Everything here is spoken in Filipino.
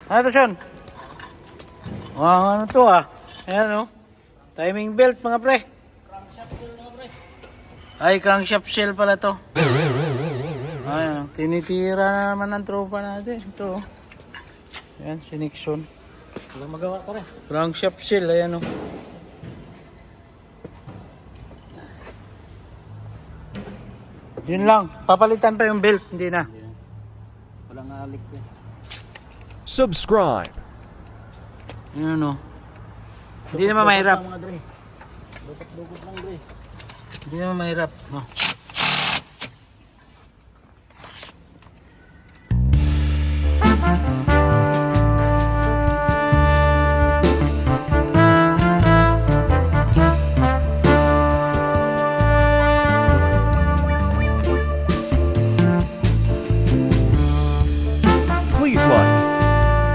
Ano to, Sean? Ano to ah? Ayan oh. Timing belt mga pre. Crankshaft shell mga pre. Ay, crankshaft shell pala to. Ayan, tinitira na naman ng tropa natin. Ito oh. Ayan, si Nixon. Walang magawa pa rin. Crankshaft shell, ayan oh. Yun lang, papalitan pa yung belt, hindi na. Walang alik eh. Subscribe. Yun oh. Hindi naman mahirap. Mga dre. Lukot-lukot lang dre. Hindi naman mahirap. Oh.